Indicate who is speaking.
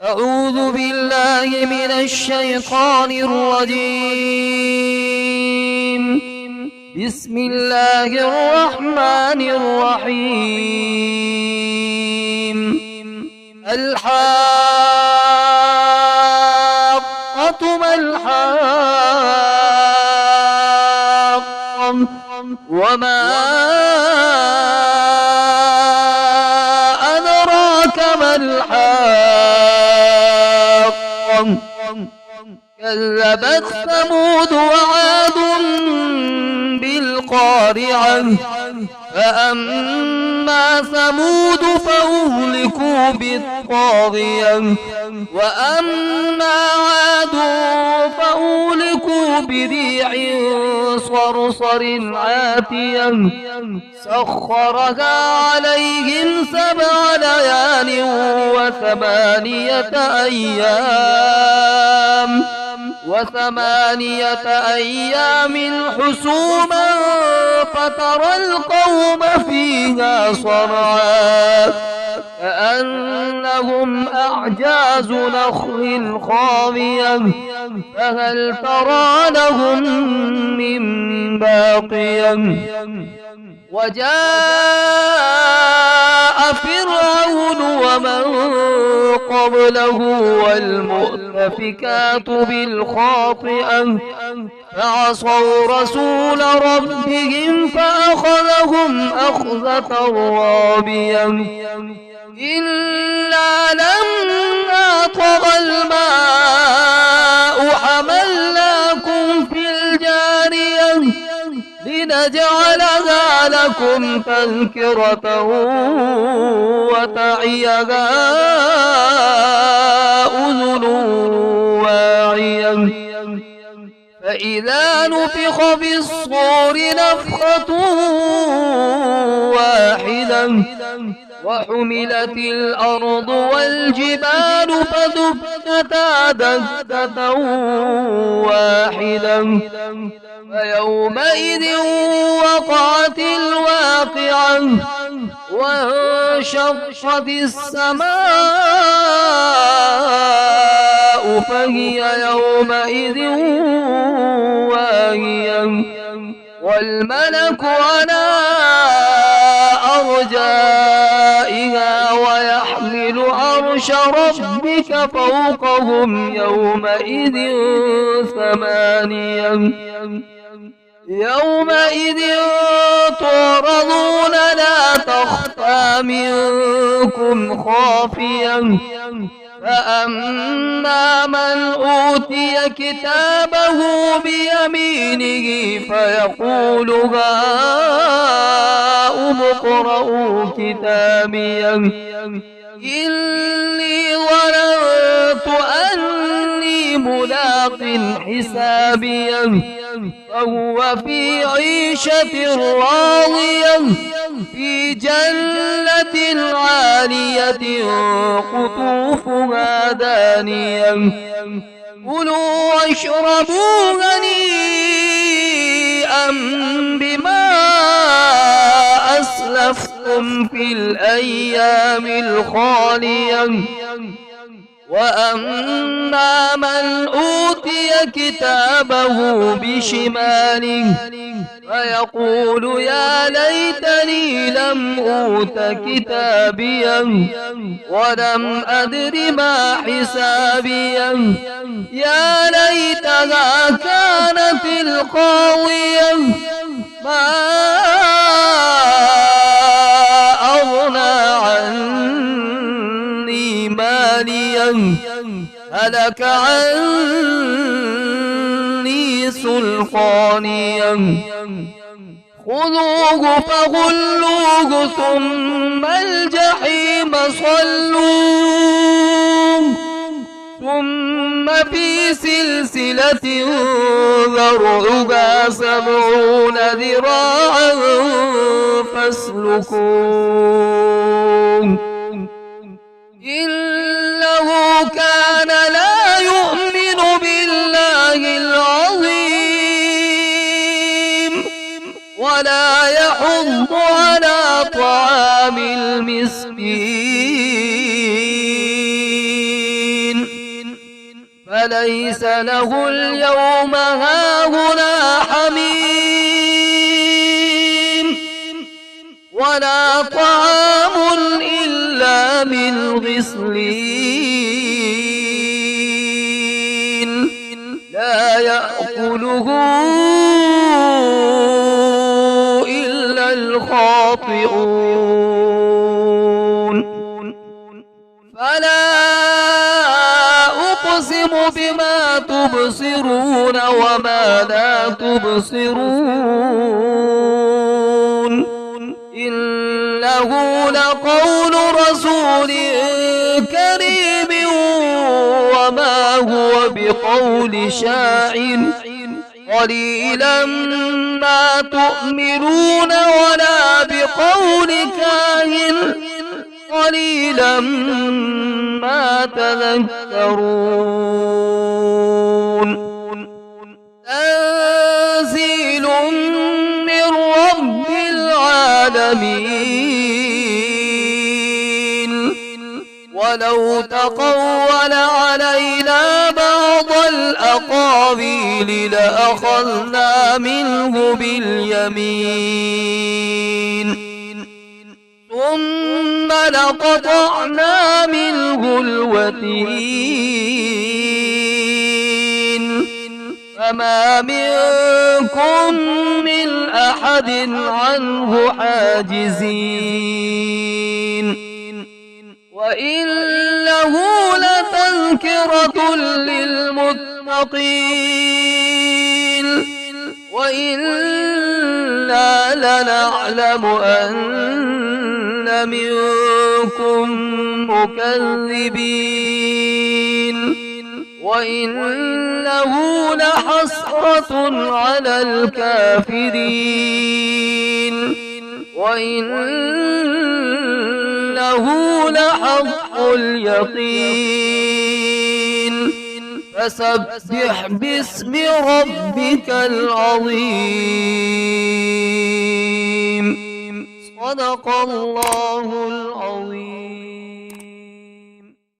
Speaker 1: أعوذ بالله من الشيطان الرجيم. بسم الله الرحمن الرحيم. الحاقة ما الحاقة وما أدراك ما الحاقة كذبت ثمود وعاد بالقارعة فأما ثمود فأهلكوا بالطاغية وأما عاد فأهلكوا بريح صرصر عاتية سخرها عليهم 7 ليال وثمانية أيام حسوما فترى القوم فيها صرعا كأنهم أعجاز نخل خاوية فهل ترى لهم من باقية وجاء فرعون ومن قبله والمؤتفكات بالخاطئة فعصوا رسول ربهم فأخذهم أخذة رابية إلا لما طغى الماء حملناكم في الجارية لنجعلها لكم تذكرة وتعيها أذن واعية فإذا نفخ في الصور نفخة واحدة وحملت الأرض والجبال فدكتا دكة واحدة فيومئذ وقعت الواقعة وانشقت السماء فهي يومئذ واهية والملك على أرجائها ويحمل عرش ربك فوقهم يومئذ 8 يومئذ تعرضون لا تخفى منكم خافية فأما من أوتي كتابه بيمينه فيقول هاؤم اقرءوا كتابيه إني ظننت أني ملاق حسابيه فهو في عيشة راضية في جنة عالية قطوفها دانية كلوا واشربوا هنيئا بما أسلفتم في الأيام الخالية وأما من أوتي كتابه بشماله فيقول يا ليتني لم أوت كتابيه ولم أدر ما حسابيه يا ليتها كانت القاضية ما أغنى عني ماليا هلك عني سلطانيا خذوه فغلوه ثم الجحيم صلوه ثم في سلسلة ذرعها 70 ذراعا فاسلكوه إنه كان لا يؤمن بالله العظيم ولا يحض على طعام المسكين فليس له اليوم هاهنا حميم ولا طعام إلا من غسلين لا يأكله إلا الخاطئون فلا أقسم بما تبصرون وما لا تبصرون إنه لقول رسول كريم وما هو بقول شاعر قليلا ما تؤمنون ولا بقول كاهن قليلا ما تذكرون تنزيل من رب العالمين ولو تقول علينا بعض الأقاويل لأخذنا منه باليمين ثم لقطعنا منه الوتين فما منكم من أحد عنه حاجزين وإنه لتذكرة للمتقين وإنا لنعلم أن منكم مكذبين وإنه لحسرة على الكافرين وإنه لحق اليقين فسبح باسم ربك العظيم صدق الله